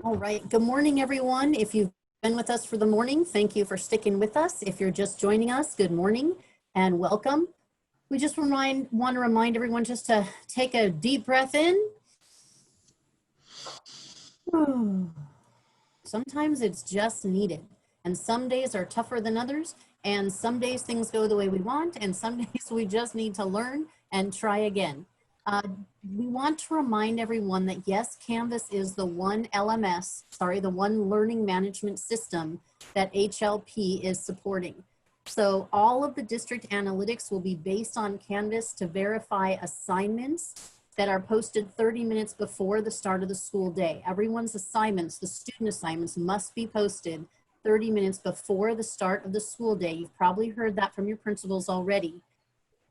All right, good morning, everyone. If you've been with us for the morning, thank you for sticking with us. If you're just joining us, good morning and welcome. We just want to remind everyone just to take a deep breath in. Sometimes it's just needed. And some days are tougher than others. And some days things go the way we want. And some days we just need to learn and try again. We want to remind everyone that yes, Canvas is the one the one learning management system that HLP is supporting. So all of the district analytics will be based on Canvas to verify assignments that are posted 30 minutes before the start of the school day. Everyone's assignments, the student assignments, must be posted 30 minutes before the start of the school day. You've probably heard that from your principals already.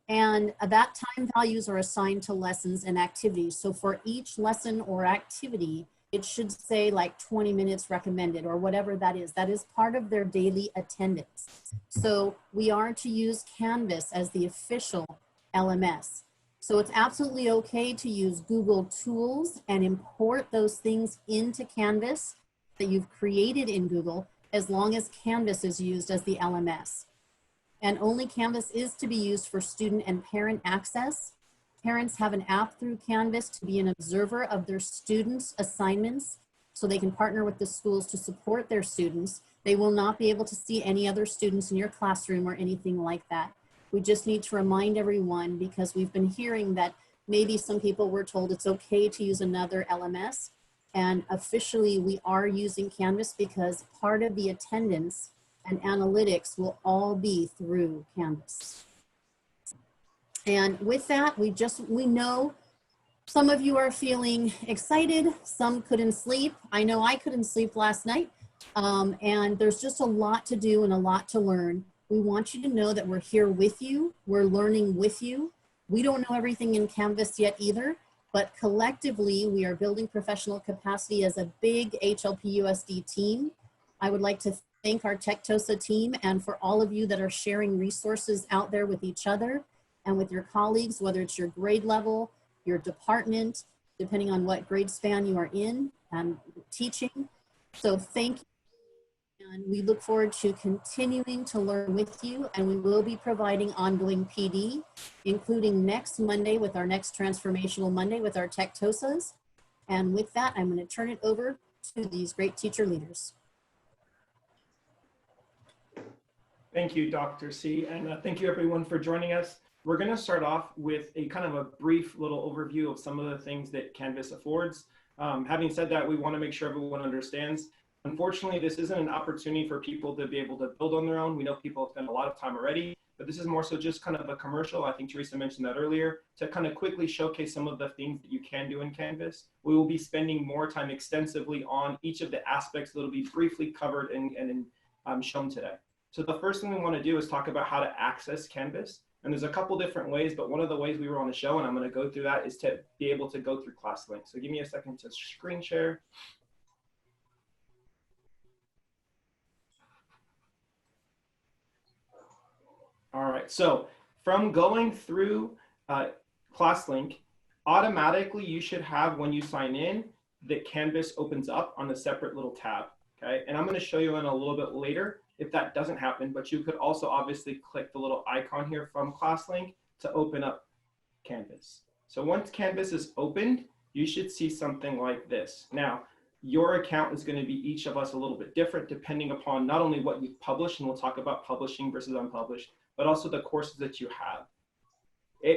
And that time values are assigned to lessons and activities. So for each lesson or activity, it should say like 20 minutes recommended or whatever that is. That is part of their daily attendance. So we are to use Canvas as the official LMS. So it's absolutely okay to use Google Tools and import those things into Canvas that you've created in Google, as long as Canvas is used as the LMS. And only Canvas is to be used for student and parent access. Parents have an app through Canvas to be an observer of their students' assignments, so they can partner with the schools to support their students. They will not be able to see any other students in your classroom or anything like that. We just need to remind everyone, because we've been hearing that maybe some people were told it's okay to use another LMS. And officially we are using Canvas because part of the attendance and analytics will all be through Canvas. And with that, we know some of you are feeling excited, some couldn't sleep. I know I couldn't sleep last night. And there's just a lot to do and a lot to learn. We want you to know that we're here with you. We're learning with you. We don't know everything in Canvas yet either, but collectively we are building professional capacity as a big HLP USD team. I would like to thank our TechTosa team and for all of you that are sharing resources out there with each other and with your colleagues, whether it's your grade level, your department, depending on what grade span you are in and teaching. So thank you. And we look forward to continuing to learn with you, and we will be providing ongoing PD, including next Monday with our next Transformational Monday with our TechTosas. And with that, I'm going to turn it over to these great teacher leaders. Thank you, Dr. C, and thank you everyone for joining us. We're going to start off with a kind of a brief little overview of some of the things that Canvas affords. Having said that, we want to make sure everyone understands. Unfortunately, this isn't an opportunity for people to be able to build on their own. We know people have spent a lot of time already, but this is more so just kind of a commercial. I think Teresa mentioned that earlier, to kind of quickly showcase some of the things that you can do in Canvas. We will be spending more time extensively on each of the aspects that will be briefly covered and shown today. So the first thing we want to do is talk about how to access Canvas. And there's a couple different ways, but one of the ways we were on the show, and I'm going to go through that, is to be able to go through ClassLink. So give me a second to screen share. All right, so from going through ClassLink, automatically you should have, when you sign in, that Canvas opens up on a separate little tab, okay? And I'm going to show you in a little bit later if that doesn't happen, but you could also obviously click the little icon here from ClassLink to open up Canvas. So once Canvas is opened, you should see something like this. Now, your account is going to be each of us a little bit different depending upon not only what you've published, and we'll talk about publishing versus unpublished, but also the courses that you have.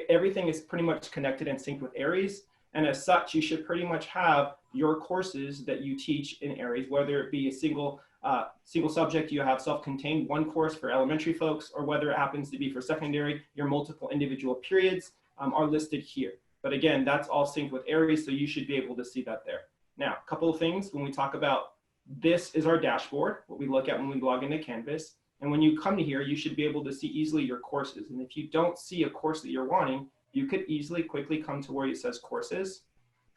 Everything is pretty much connected and synced with Aries, and as such, you should pretty much have your courses that you teach in Aries, whether it be a single subject, you have self-contained one course for elementary folks, or whether it happens to be for secondary, your multiple individual periods are listed here. But again, that's all synced with Aries, so you should be able to see that there. Now, a couple of things when we talk about this is our dashboard, what we look at when we log into Canvas. And when you come to here, you should be able to see easily your courses. And if you don't see a course that you're wanting, you could easily quickly come to where it says courses.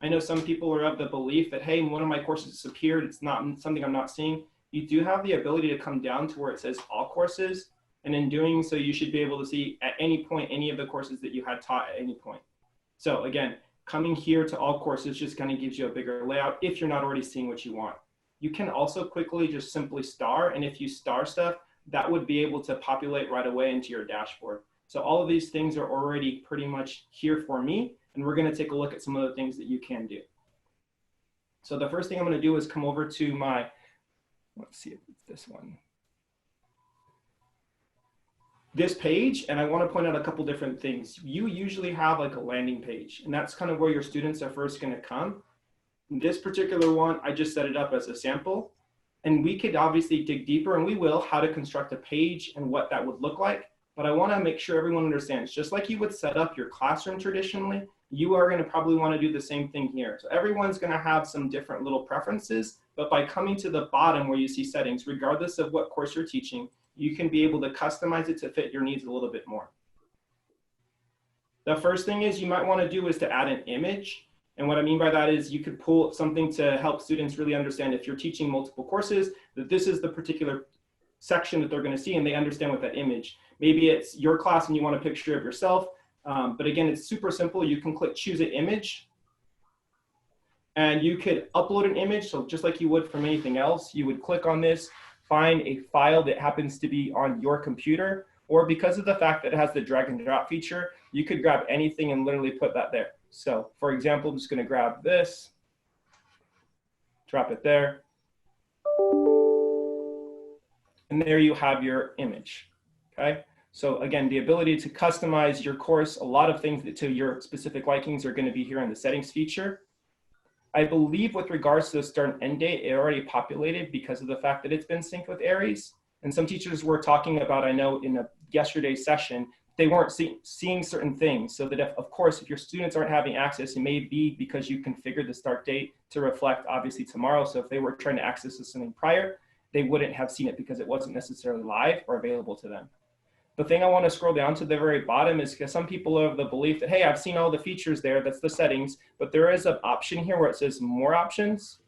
I know some people are of the belief that, hey, one of my courses disappeared. It's not something I'm not seeing. You do have the ability to come down to where it says all courses. And in doing so, you should be able to see at any point, any of the courses that you had taught at any point. So again, coming here to all courses just kind of gives you a bigger layout if you're not already seeing what you want. you can also quickly just simply star. And if you star stuff, that would be able to populate right away into your dashboard. So all of these things are already pretty much here for me. And we're going to take a look at some of the things that you can do. So the first thing I'm going to do is come over to my, let's see if it's this one. This page, and I want to point out a couple different things. You usually have like a landing page, and that's kind of where your students are first going to come. This particular one, I just set it up as a sample, and we could obviously dig deeper, and we will, how to construct a page and what that would look like. But I want to make sure everyone understands, just like you would set up your classroom traditionally, you are going to probably want to do the same thing here. So everyone's going to have some different little preferences, but by coming to the bottom where you see settings, regardless of what course you're teaching, you can be able to customize it to fit your needs a little bit more. The first thing is you might want to do is to add an image. And what I mean by that is you could pull something to help students really understand, if you're teaching multiple courses, that this is the particular section that they're going to see and they understand with that image. Maybe it's your class and you want a picture of yourself. But again, it's super simple. You can click choose an image and you could upload an image. So just like you would from anything else, you would click on this, find a file that happens to be on your computer, or because of the fact that it has the drag and drop feature, you could grab anything and literally put that there. So for example, I'm just going to grab this, drop it there. And there you have your image, okay? So again, the ability to customize your course, a lot of things to your specific likings are going to be here in the settings feature. I believe with regards to the start and end date, it already populated because of the fact that it's been synced with Aries. And some teachers were talking about, I know in yesterday's session, they weren't seeing certain things. So that of course, if your students aren't having access, it may be because you configured the start date to reflect obviously tomorrow. So if they were trying to access something prior, they wouldn't have seen it because it wasn't necessarily live or available to them. The thing I want to scroll down to the very bottom is because some people have the belief that, hey, I've seen all the features there, that's the settings, but there is an option here where it says more options.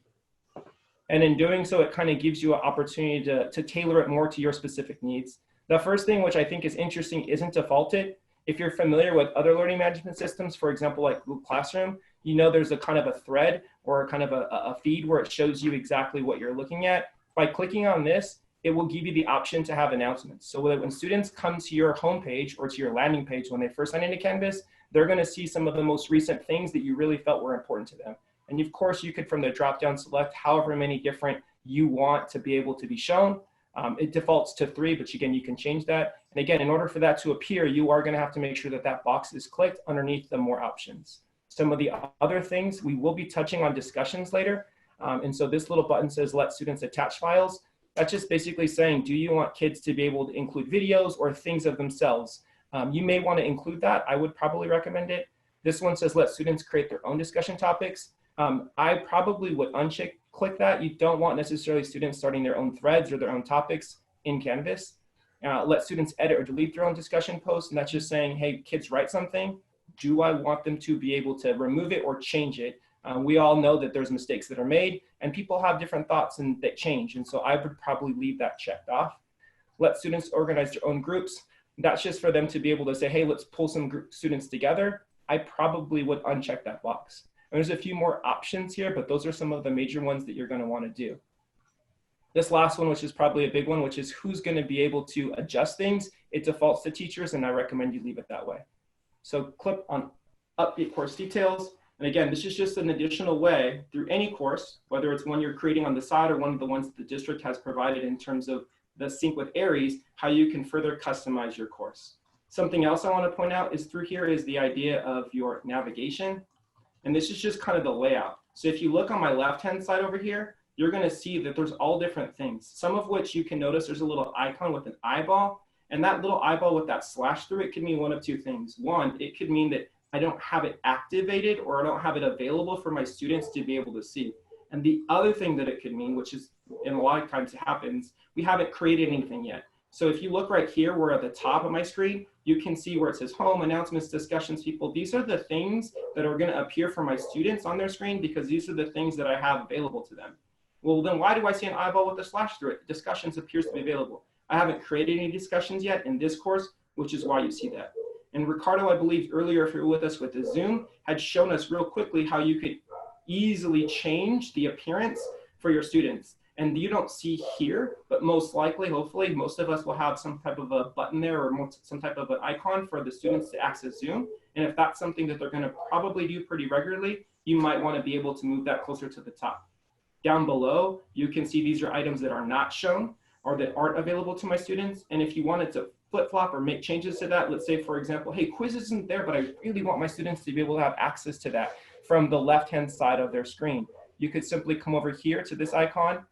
And in doing so, it kind of gives you an opportunity to tailor it more to your specific needs. The first thing, which I think is interesting, isn't defaulted. If you're familiar with other learning management systems, for example, like Google Classroom, you know there's a kind of a thread or kind of a feed where it shows you exactly what you're looking at. By clicking on this, it will give you the option to have announcements. So that when students come to your homepage or to your landing page when they first sign into Canvas, they're going to see some of the most recent things that you really felt were important to them. And of course, you could from the drop-down select however many different you want to be able to be shown. It defaults to 3, but again, you can change that. And again, in order for that to appear, you are going to have to make sure that that box is clicked underneath the more options. Some of the other things, we will be touching on discussions later. And so this little button says, let students attach files. That's just basically saying, do you want kids to be able to include videos or things of themselves? You may want to include that. I would probably recommend it. This one says, let students create their own discussion topics. I probably would click that. You don't want necessarily students starting their own threads or their own topics in Canvas. Let students edit or delete their own discussion posts. And that's just saying, hey, kids write something. Do I want them to be able to remove it or change it? We all know that there's mistakes that are made and people have different thoughts and that change. And so I would probably leave that checked off. Let students organize their own groups. That's just for them to be able to say, hey, let's pull some students together. I probably would uncheck that box. And there's a few more options here, but those are some of the major ones that you're going to want to do. This last one, which is probably a big one, which is who's going to be able to adjust things. It defaults to teachers, and I recommend you leave it that way. So click on update course details. And again, this is just an additional way through any course, whether it's one you're creating on the side or one of the ones that the district has provided in terms of the sync with Aries, how you can further customize your course. Something else I want to point out is through here is the idea of your navigation. And this is just kind of the layout. So if you look on my left-hand side over here, you're going to see that there's all different things, some of which you can notice there's a little icon with an eyeball. And that little eyeball with that slash through it could mean one of two things. One, it could mean that I don't have it activated or I don't have it available for my students to be able to see. And the other thing that it could mean, which is in a lot of times it happens, we haven't created anything yet. So if you look right here, we're at the top of my screen, you can see where it says home, announcements, discussions, people. These are the things that are going to appear for my students on their screen because these are the things that I have available to them. Well, then why do I see an eyeball with a slash through it? Discussions appears to be available. I haven't created any discussions yet in this course, which is why you see that. And Ricardo, I believe earlier, if you're with us with the Zoom, had shown us real quickly how you could easily change the appearance for your students. and you don't see here, but most likely, hopefully, most of us will have some type of a button there or some type of an icon for the students to access Zoom. And if that's something that they're going to probably do pretty regularly, you might want to be able to move that closer to the top. Down below, you can see these are items that are not shown or that aren't available to my students. And if you wanted to flip-flop or make changes to that, let's say, for example, hey, quiz isn't there, but I really want my students to be able to have access to that from the left-hand side of their screen. You could simply come over here to this icon,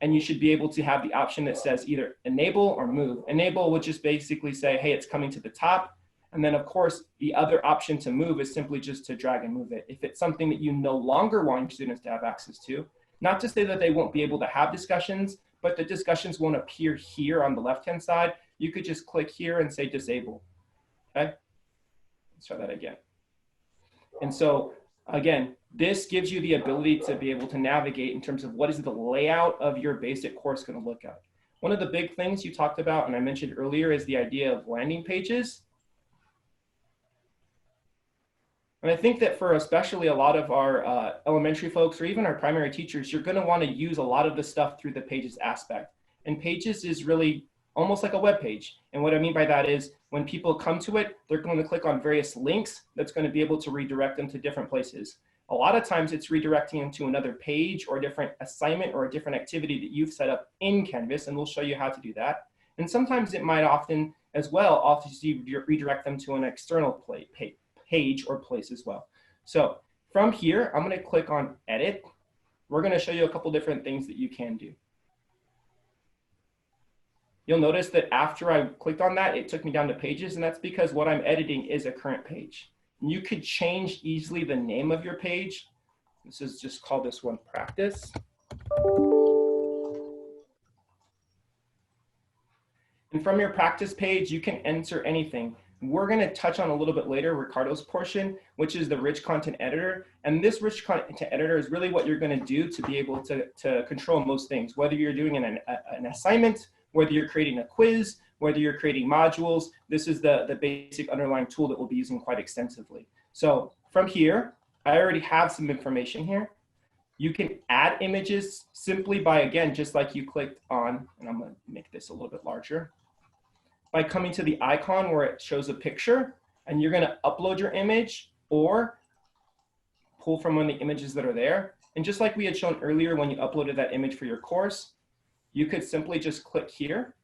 and you should be able to have the option that says either enable or move. Enable would just basically say, hey, it's coming to the top. And then of course, the other option to move is simply just to drag and move it. If it's something that you no longer want your students to have access to, not to say that they won't be able to have discussions, but the discussions won't appear here on the left-hand side, you could just click here and say disable, okay? Let's try that again. And so again, this gives you the ability to be able to navigate in terms of what is the layout of your basic course going to look like. One of the big things you talked about, and I mentioned earlier, is the idea of landing pages. And I think that for especially a lot of our elementary folks or even our primary teachers, you're going to want to use a lot of the stuff through the pages aspect. And pages is really almost like a web page. And what I mean by that is when people come to it, they're going to click on various links that's going to be able to redirect them to different places. A lot of times it's redirecting them to another page or a different assignment or a different activity that you've set up in Canvas, and we'll show you how to do that. And sometimes it might often as well obviously redirect them to an external page or place as well. So from here, I'm going to click on edit. We're going to show you a couple different things that you can do. You'll notice that after I clicked on that, it took me down to pages, and that's because what I'm editing is a current page. And you could change easily the name of your page. This is just call this one practice. And from your practice page, you can enter anything. We're going to touch on a little bit later Ricardo's portion, which is the rich content editor. And this rich content editor is really what you're going to do to be able to control most things, whether you're doing an assignment, whether you're creating a quiz, whether you're creating modules. This is the basic underlying tool that we'll be using quite extensively. So from here, I already have some information here. You can add images simply by, again, just like you clicked on, and I'm going to make this a little bit larger, by coming to the icon where it shows a picture, and you're going to upload your image or pull from one of the images that are there. And just like we had shown earlier when you uploaded that image for your course, you could simply just click here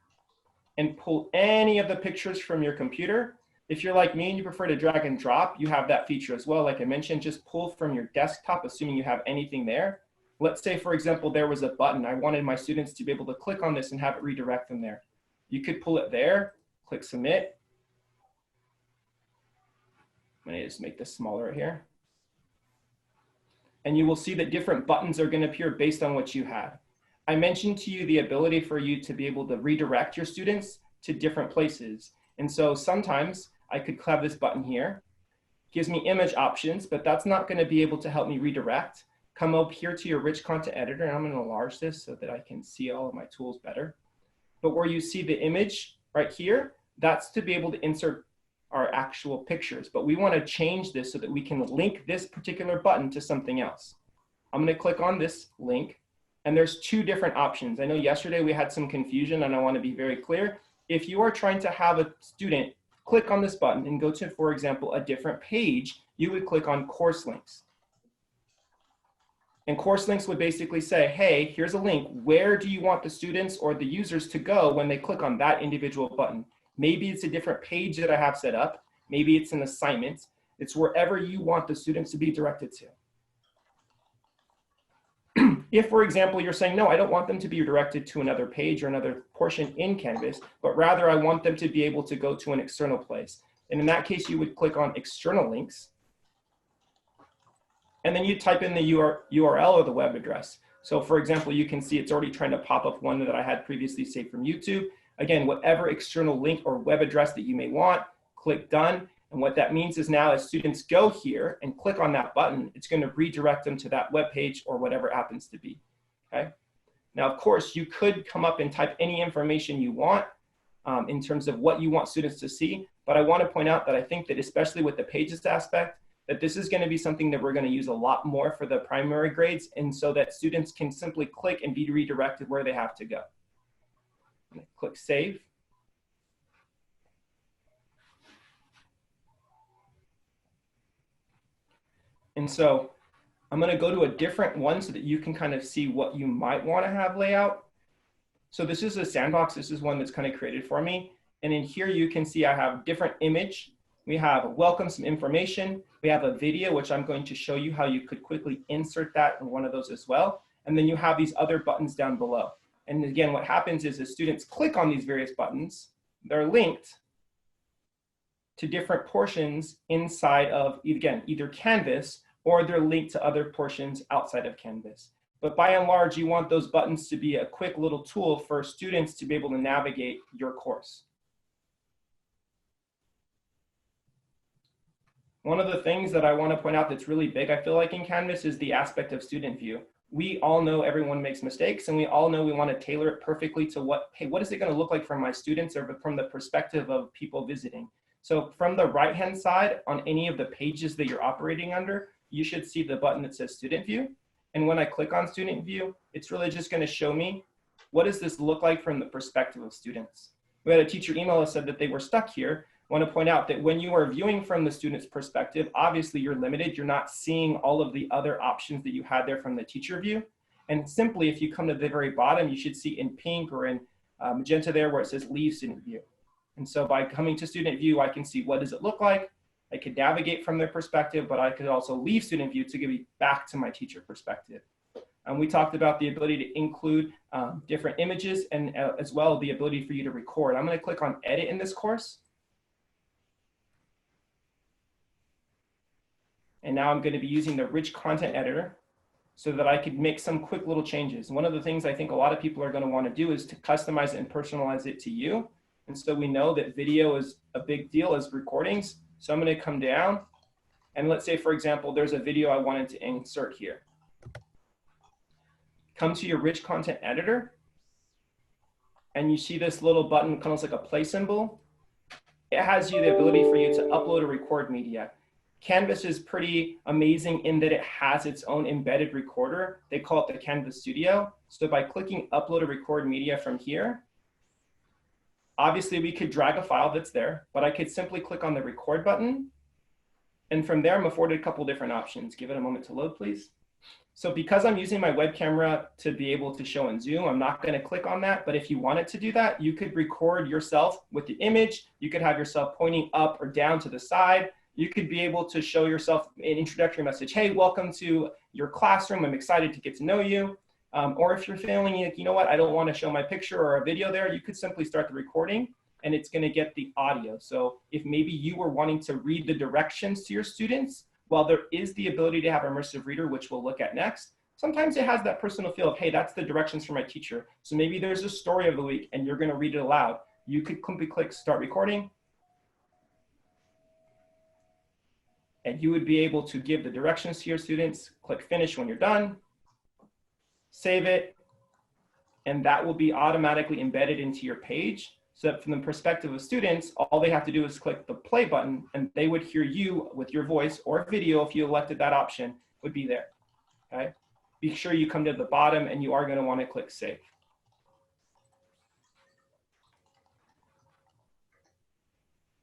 and pull any of the pictures from your computer. If you're like me and you prefer to drag and drop, you have that feature as well. Like I mentioned, just pull from your desktop, assuming you have anything there. Let's say, for example, there was a button. I wanted my students to be able to click on this and have it redirect them there. You could pull it there, click submit. I'm gonna just make this smaller right here. And you will see that different buttons are gonna appear based on what you had. I mentioned to you the ability for you to be able to redirect your students to different places. And so sometimes I could have this button here, gives me image options, but that's not going to be able to help me redirect. Come up here to your rich content editor, and I'm going to enlarge this so that I can see all of my tools better. But where you see the image right here, that's to be able to insert our actual pictures. But we want to change this so that we can link this particular button to something else. I'm going to click on this link. And there's two different options. I know yesterday we had some confusion, and I want to be very clear. If you are trying to have a student click on this button and go to, for example, a different page, you would click on course links. And course links would basically say, hey, here's a link. Where do you want the students or the users to go when they click on that individual button? Maybe it's a different page that I have set up. Maybe it's an assignment. It's wherever you want the students to be directed to. If, for example, you're saying, no, I don't want them to be redirected to another page or another portion in Canvas, but rather I want them to be able to go to an external place. And in that case, you would click on external links. And then you type in the URL or the web address. So for example, you can see it's already trying to pop up one that I had previously saved from YouTube. Again, whatever external link or web address that you may want, click done. And what that means is now as students go here and click on that button, it's going to redirect them to that web page or whatever it happens to be, okay? Now, of course, you could come up and type any information you want in terms of what you want students to see, but I want to point out that I think that especially with the pages aspect, that this is going to be something that we're going to use a lot more for the primary grades, and so that students can simply click and be redirected where they have to go. Click Save. And so I'm going to go to a different one so that you can kind of see what you might want to have layout. So this is a sandbox. This is one that's kind of created for me. And in here, you can see I have different image. We have welcome, some information. We have a video, which I'm going to show you how you could quickly insert that in one of those as well. And then you have these other buttons down below. And again, what happens is as students click on these various buttons, they're linked to different portions inside of, again, either Canvas, or they're linked to other portions outside of Canvas. But by and large, you want those buttons to be a quick little tool for students to be able to navigate your course. One of the things that I want to point out that's really big, I feel like, in Canvas is the aspect of student view. We all know everyone makes mistakes, and we all know we want to tailor it perfectly to what is it going to look like for my students, or from the perspective of people visiting. So from the right-hand side on any of the pages that you're operating under, you should see the button that says Student View. And when I click on Student View, it's really just going to show me what does this look like from the perspective of students. We had a teacher email that said that they were stuck here. I want to point out that when you are viewing from the student's perspective, obviously you're limited. You're not seeing all of the other options that you had there from the teacher view. And simply, if you come to the very bottom, you should see in pink or in magenta there where it says Leave Student View. And so by coming to Student View, I can see what does it look like. I could navigate from their perspective, but I could also leave Student View to give me back to my teacher perspective. And we talked about the ability to include different images and as well the ability for you to record. I'm going to click on Edit in this course. And now I'm going to be using the rich content editor so that I could make some quick little changes. One of the things I think a lot of people are going to want to do is to customize it and personalize it to you. And so we know that video is a big deal as recordings. So I'm going to come down and let's say, for example, there's a video I wanted to insert here. Come to your rich content editor and you see this little button, kind of like a play symbol. It has you the ability for you to upload or record media. Canvas is pretty amazing in that it has its own embedded recorder. They call it the Canvas Studio. So by clicking upload or record media from here, obviously we could drag a file that's there, but I could simply click on the record button. And from there, I'm afforded a couple different options. Give it a moment to load, please. So because I'm using my web camera to be able to show in Zoom, I'm not going to click on that. But if you wanted to do that, you could record yourself with the image. You could have yourself pointing up or down to the side. You could be able to show yourself an introductory message. Hey, welcome to your classroom. I'm excited to get to know you. Or if you're feeling like, you know what, I don't want to show my picture or a video there, you could simply start the recording and it's going to get the audio. So if maybe you were wanting to read the directions to your students, while there is the ability to have Immersive Reader, which we'll look at next, sometimes it has that personal feel of, hey, that's the directions for my teacher. So maybe there's a story of the week and you're going to read it aloud. You could simply click Start Recording. And you would be able to give the directions to your students, click Finish when you're done, save it, and that will be automatically embedded into your page. So that from the perspective of students, all they have to do is click the play button and they would hear you with your voice or video, if you elected that option, would be there, okay? Be sure you come to the bottom and you are gonna wanna click Save.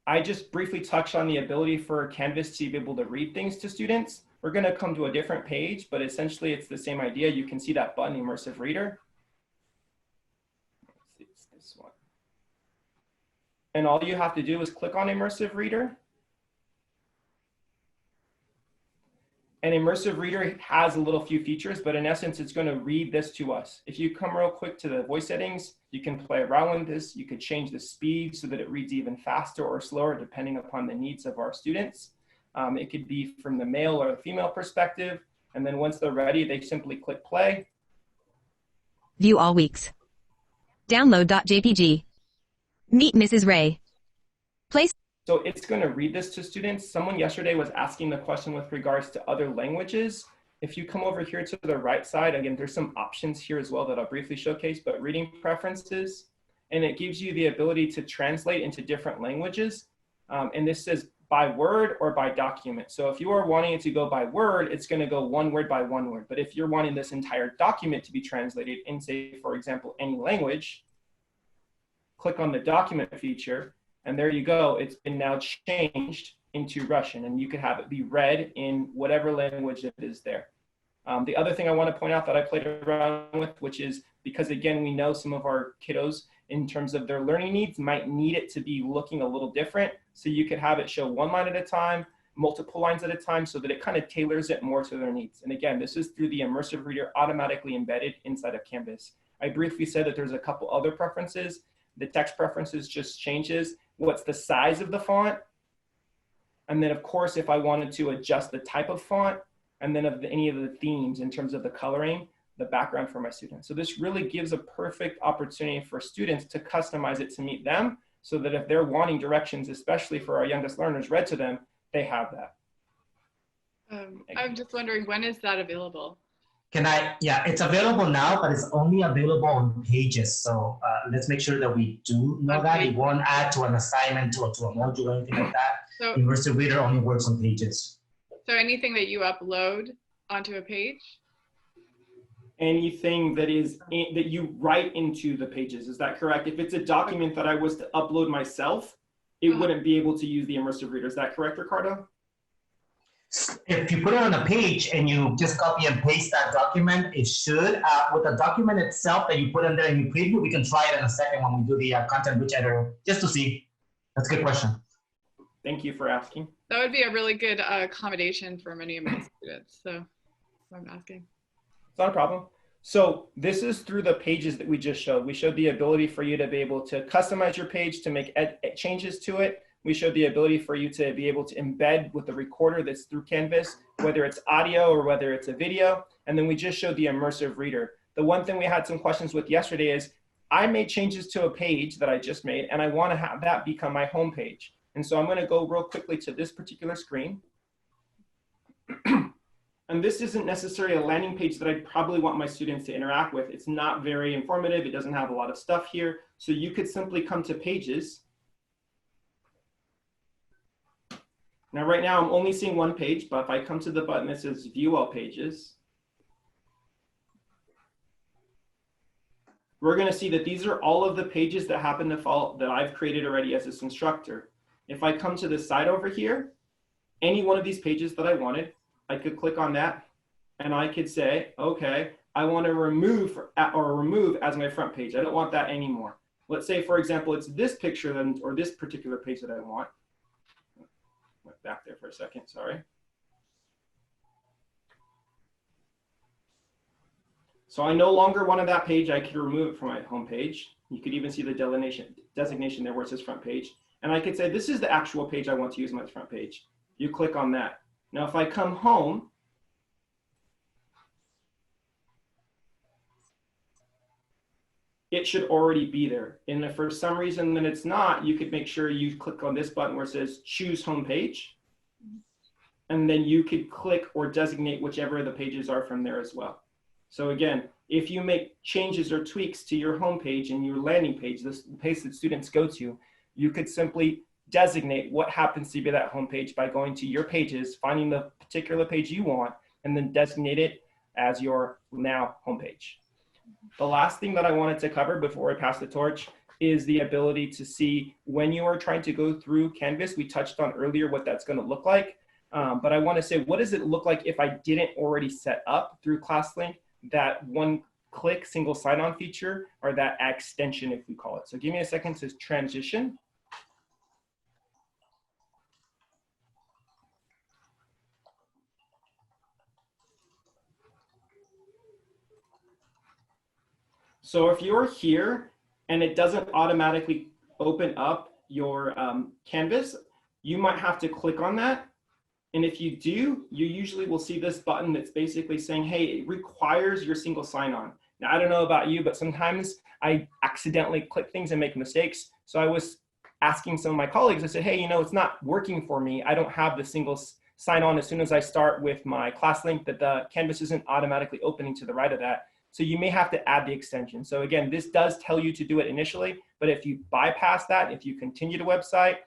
I just briefly touched on the ability for Canvas to be able to read things to students. We're going to come to a different page, but essentially it's the same idea. You can see that button, Immersive Reader. Let's see, it's this one. And all you have to do is click on Immersive Reader. And Immersive Reader has a little few features, but in essence, it's going to read this to us. If you come real quick to the voice settings, you can play around with this. You could change the speed so that it reads even faster or slower, depending upon the needs of our students. It could be from the male or the female perspective. And then once they're ready, they simply click play. View all weeks. Download.jpg. Meet Mrs. Ray. Place. So it's going to read this to students. Someone yesterday was asking the question with regards to other languages. If you come over here to the right side, again, there's some options here as well that I'll briefly showcase, but reading preferences, and it gives you the ability to translate into different languages. And this says by word or by document. So if you are wanting it to go by word, it's going to go one word by one word. But if you're wanting this entire document to be translated in, say, for example, any language, click on the document feature, and there you go. It's been now changed into Russian, and you can have it be read in whatever language it is there. The other thing I want to point out that I played around with, which is because, again, we know some of our kiddos in terms of their learning needs might need it to be looking a little different. So you could have it show one line at a time, multiple lines at a time, so that it kind of tailors it more to their needs. And again, this is through the Immersive Reader automatically embedded inside of Canvas. I briefly said that there's a couple other preferences. The text preferences just changes. What's the size of the font? And then, of course, if I wanted to adjust the type of font, and then of any of the themes in terms of the coloring, the background for my students. So this really gives a perfect opportunity for students to customize it to meet them, so that if they're wanting directions, especially for our youngest learners, read to them, they have that. I'm just wondering, when is that available? Yeah, it's available now, but it's only available on Pages. So let's make sure that we do know that. It won't add to an assignment, to a module or anything like that. So, Immersive Reader only works on Pages. So anything that you upload onto a page? Anything that is that you write into the pages, is that correct? If it's a document that I was to upload myself, it wouldn't be able to use the Immersive Reader. Is that correct, Ricardo? If you put it on a page and you just copy and paste that document, it should. With the document itself that you put in there and you preview, we can try it in a second when we do the content rich editor, just to see. That's a good question. Thank you for asking. That would be a really good accommodation for many of my students. So I'm asking. It's not a problem. So this is through the pages that we just showed. We showed the ability for you to be able to customize your page, to make changes to it. We showed the ability for you to be able to embed with the recorder that's through Canvas, whether it's audio or whether it's a video. And then we just showed the Immersive Reader. The one thing we had some questions with yesterday is, I made changes to a page that I just made, and I want to have that become my home page. And so I'm going to go real quickly to this particular screen. And this isn't necessarily a landing page that I probably want my students to interact with. It's not very informative. It doesn't have a lot of stuff here. So you could simply come to Pages. Now, right now, I'm only seeing one page, but if I come to the button that says View All Pages, we're going to see that these are all of the pages that happen to fall that I've created already as this instructor. If I come to the side over here, any one of these pages that I wanted, I could click on that and I could say, okay, I want to remove as my front page. I don't want that anymore. Let's say, for example, it's this picture then, or this particular page that I want. Went back there for a second, sorry. So I no longer wanted that page. I could remove it from my home page. You could even see the designation there where it says front page. And I could say, this is the actual page I want to use my front page. You click on that. Now, if I come home, it should already be there. And if for some reason then it's not, you could make sure you click on this button where it says choose home page. And then you could click or designate whichever the pages are from there as well. So again, if you make changes or tweaks to your home page and your landing page, this page that students go to, you could simply designate what happens to be that home page by going to your pages, finding the particular page you want, and then designate it as your now home page. The last thing that I wanted to cover before I pass the torch is the ability to see when you are trying to go through Canvas. We touched on earlier what that's going to look like, but I want to say, what does it look like if I didn't already set up through ClassLink that one-click single sign-on feature, or that extension, if we call it. So give me a second to transition. So if you're here and it doesn't automatically open up your Canvas, you might have to click on that. And if you do, you usually will see this button that's basically saying, hey, it requires your single sign-on. Now, I don't know about you, but sometimes I accidentally click things and make mistakes. So I was asking some of my colleagues, I said, hey, you know, it's not working for me. I don't have the single sign-on as soon as I start with my ClassLink, that the Canvas isn't automatically opening to the right of that. So you may have to add the extension. So again, this does tell you to do it initially, but if you bypass that, if you continue to website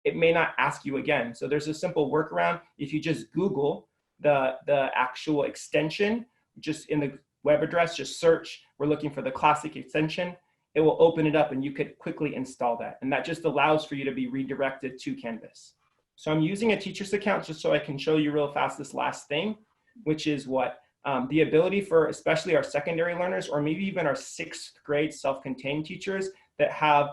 it may not ask you again. So there's a simple workaround. If you just Google the actual extension, just in the web address, just search, we're looking for the classic extension. It will open it up and you could quickly install that. And that just allows for you to be redirected to Canvas. So I'm using a teacher's account just so I can show you real fast this last thing, which is what the ability for especially our secondary learners, or maybe even our 6th grade self-contained teachers that have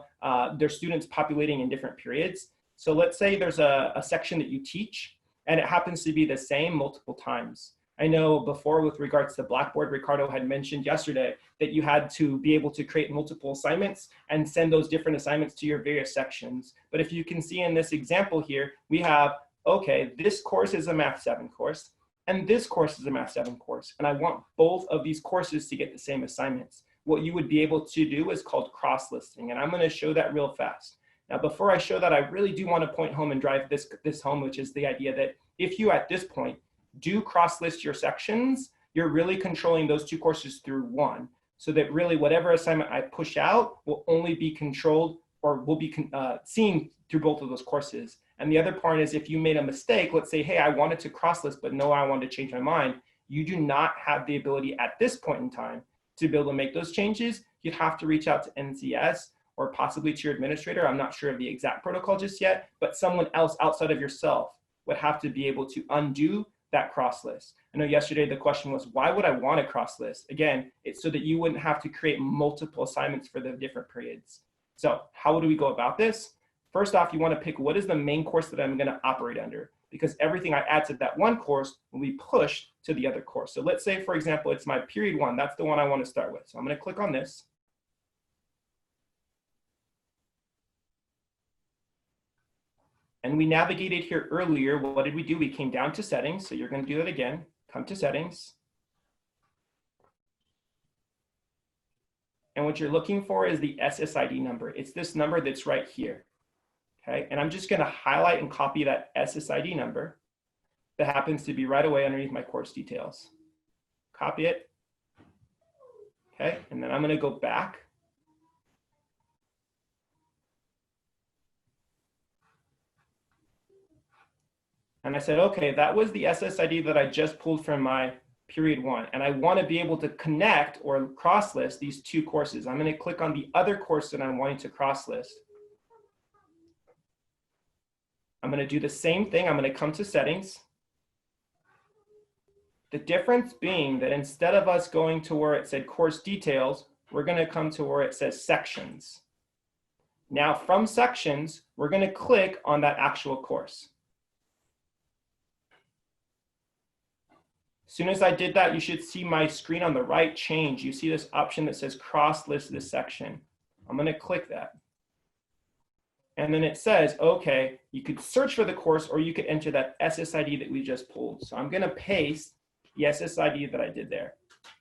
their students populating in different periods. So let's say there's a section that you teach and it happens to be the same multiple times. I know before with regards to Blackboard, Ricardo had mentioned yesterday that you had to be able to create multiple assignments and send those different assignments to your various sections. But if you can see in this example here, we have, okay, this course is a Math 7 course and this course is a Math 7 course. And I want both of these courses to get the same assignments. What you would be able to do is called cross-listing. And I'm gonna show that real fast. Now, before I show that, I really do want to point home and drive this home, which is the idea that if you at this point do cross-list your sections, you're really controlling those 2 courses through one. So that really whatever assignment I push out will only be controlled or will be seen through both of those courses. And the other part is if you made a mistake, let's say, hey, I wanted to cross-list, but no, I wanted to change my mind. You do not have the ability at this point in time to be able to make those changes. You'd have to reach out to NCS or possibly to your administrator. I'm not sure of the exact protocol just yet, but someone else outside of yourself would have to be able to undo that cross list. I know yesterday the question was, why would I want a cross list? Again, it's so that you wouldn't have to create multiple assignments for the different periods. So how do we go about this? First off, you want to pick what is the main course that I'm going to operate under, because everything I add to that one course will be pushed to the other course. So let's say, for example, it's my period 1. That's the one I want to start with. So I'm going to click on this. And we navigated here earlier. What did we do? We came down to settings. So you're going to do that again. Come to settings. And what you're looking for is the SSID number. It's this number that's right here. Okay. And I'm just going to highlight and copy that SSID number that happens to be right away underneath my course details. Copy it. Okay. And then I'm going to go back. And I said, okay, that was the SSID that I just pulled from my period 1. And I want to be able to connect or cross-list these 2 courses. I'm going to click on the other course that I'm wanting to cross-list. I'm going to do the same thing. I'm going to come to settings. The difference being that instead of us going to where it said course details, we're going to come to where it says sections. Now from sections, we're going to click on that actual course. As soon as I did that, you should see my screen on the right change. You see this option that says cross list this section. I'm going to click that. And then it says, okay, you could search for the course or you could enter that SSID that we just pulled. So I'm going to paste the SSID that I did there.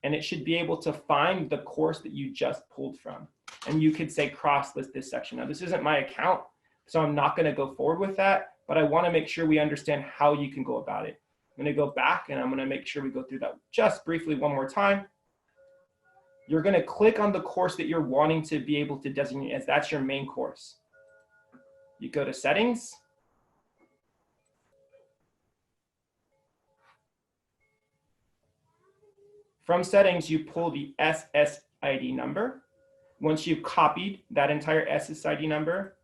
And it should be able to find the course that you just pulled from. And you could say cross list this section. Now this isn't my account, so I'm not going to go forward with that, but I want to make sure we understand how you can go about it. I'm going to go back and I'm going to make sure we go through that just briefly one more time. You're going to click on the course that you're wanting to be able to designate as that's your main course. You go to settings. From settings, you pull the SSID number. Once you've copied that entire SSID number,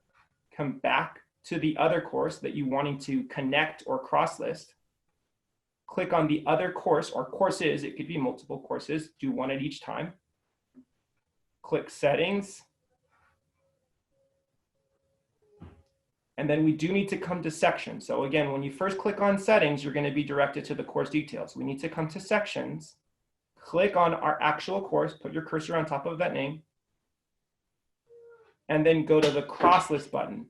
come back to the other course that you're wanting to connect or cross-list. Click on the other course or courses. It could be multiple courses. Do one at each time. Click settings. And then we do need to come to sections. So again, when you first click on settings, you're going to be directed to the course details. We need to come to sections. Click on our actual course. Put your cursor on top of that name. And then go to the cross list button.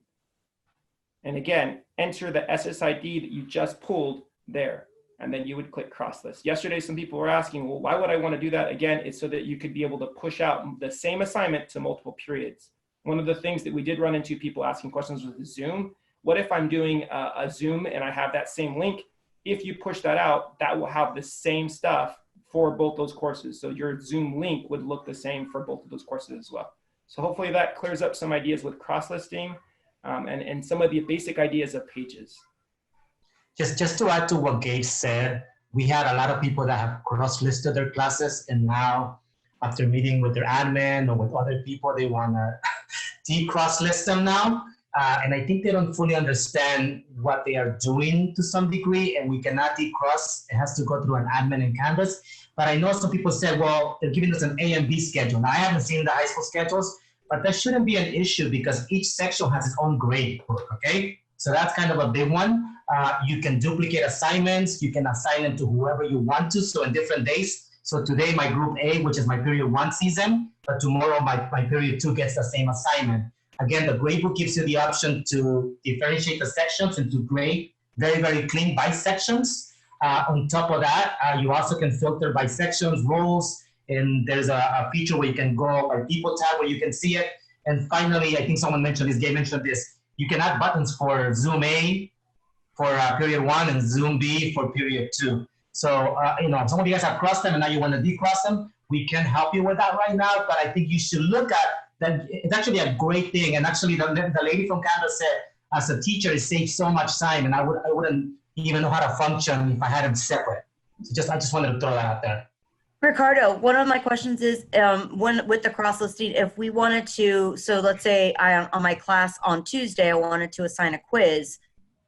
And again, enter the SSID that you just pulled there. And then you would click cross list. Yesterday, some people were asking, well, why would I want to do that? Again, it's so that you could be able to push out the same assignment to multiple periods. One of the things that we did run into people asking questions with Zoom, what if I'm doing a Zoom and I have that same link? If you push that out, that will have the same stuff for both those courses. So your Zoom link would look the same for both of those courses as well. So hopefully that clears up some ideas with cross-listing. and some of the basic ideas of pages. Just to add to what Gage said, we had a lot of people that have cross-listed their classes, and now after meeting with their admin or with other people, they want to de-cross-list them now. And I think they don't fully understand what they are doing to some degree, and we cannot de-cross. It has to go through an admin in Canvas. But I know some people said, well, they're giving us an A and B schedule. Now, I haven't seen the high school schedules, but that shouldn't be an issue because each section has its own grade book, okay? So that's kind of a big one. You can duplicate assignments. You can assign them to whoever you want to, so in different days. So today, my group A, which is my period 1 season, but tomorrow, my period 2 gets the same assignment. Again, the gradebook gives you the option to differentiate the sections into grade, very, very clean by sections. On top of that, you also can filter by sections, roles, and there's a feature where you can go by people tab where you can see it. And finally, I think someone mentioned this, Gabe mentioned this, you can add buttons for Zoom A for period 1 and Zoom B for period 2. So, if some of you guys have crossed them and now you want to decross them, we can help you with that right now, but I think you should look at that. It's actually a great thing. And actually the lady from Canvas said, as a teacher, it saves so much time, and I wouldn't even know how to function if I had them separate. So I just wanted to throw that out there. Ricardo, one of my questions is, with the cross-listing, if we wanted to, so let's say on my class on Tuesday, I wanted to assign a quiz,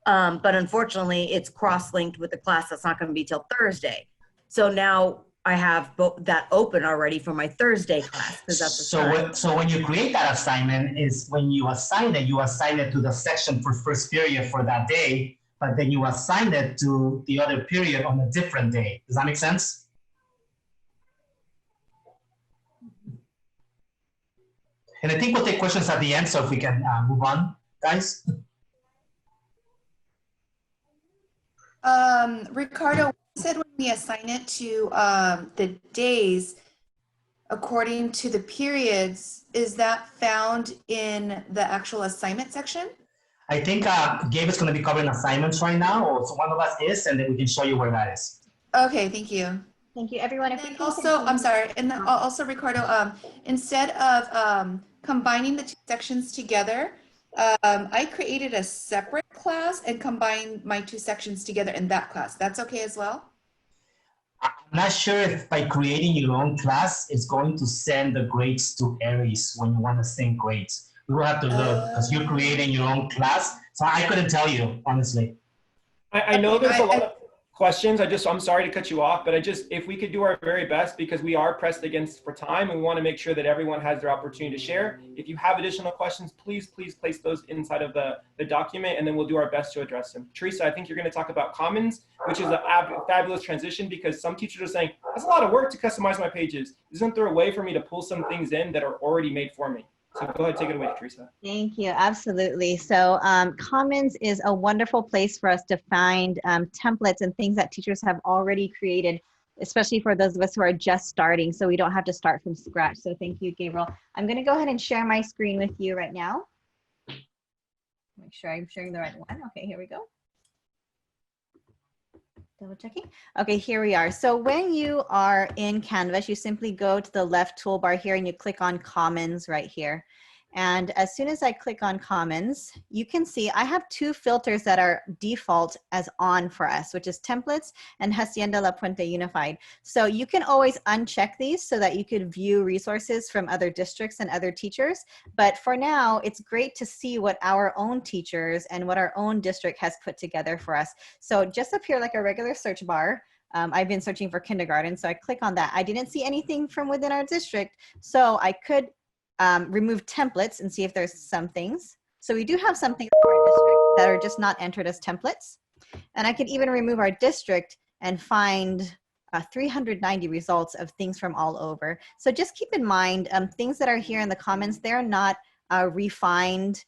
but unfortunately it's cross-linked with the class that's not going to be till Thursday. So now I have that open already for my Thursday class. That's so when you create that assignment is when you assign it to the section for first period for that day, but then you assign it to the other period on a different day. Does that make sense? And I think we'll take questions at the end, so if we can move on, guys. Ricardo, you said when we assign it to the days according to the periods, is that found in the actual assignment section? I think Gabe is going to be covering assignments right now, or so one of us is, and then we can show you where that is. Okay, thank you. Thank you, everyone. If we And can also, continue- I'm sorry, and then also Ricardo, instead of combining the two sections together, I created a separate class and combined my two sections together in that class. That's okay as well? I'm not sure if by creating your own class, it's going to send the grades to Aries when you want to send grades. We will have to look because you're creating your own class. So I couldn't tell you, honestly. I know there's a lot of questions. I'm sorry to cut you off, but if we could do our very best, because we are pressed against for time and we want to make sure that everyone has their opportunity to share. If you have additional questions, please place those inside of the document, and then we'll do our best to address them. Teresa, I think you're going to talk about Commons, which is a fabulous transition because some teachers are saying, that's a lot of work to customize my pages. Isn't there a way for me to pull some things in that are already made for me? So go ahead, take it away, Teresa. Thank you. Absolutely. So Commons is a wonderful place for us to find templates and things that teachers have already created, especially for those of us who are just starting, so we don't have to start from scratch. So thank you, Gabriel. I'm going to go ahead and share my screen with you right now. Make sure I'm sharing the right one. Okay, here we go. Double checking. Okay, here we are. So when you are in Canvas, you simply go to the left toolbar here and you click on Commons right here. And as soon as I click on Commons, you can see I have two filters that are default as on for us, which is Templates and Hacienda La Puente Unified. So you can always uncheck these so that you could view resources from other districts and other teachers. But for now, it's great to see what our own teachers and what our own district has put together for us. So just up here like a regular search bar, I've been searching for kindergarten, so I click on that. I didn't see anything from within our district, so I could remove templates and see if there's some things. So we do have some things for our district that are just not entered as templates. And I could even remove our district and find 390 results of things from all over. So just keep in mind, things that are here in the comments, they're not refined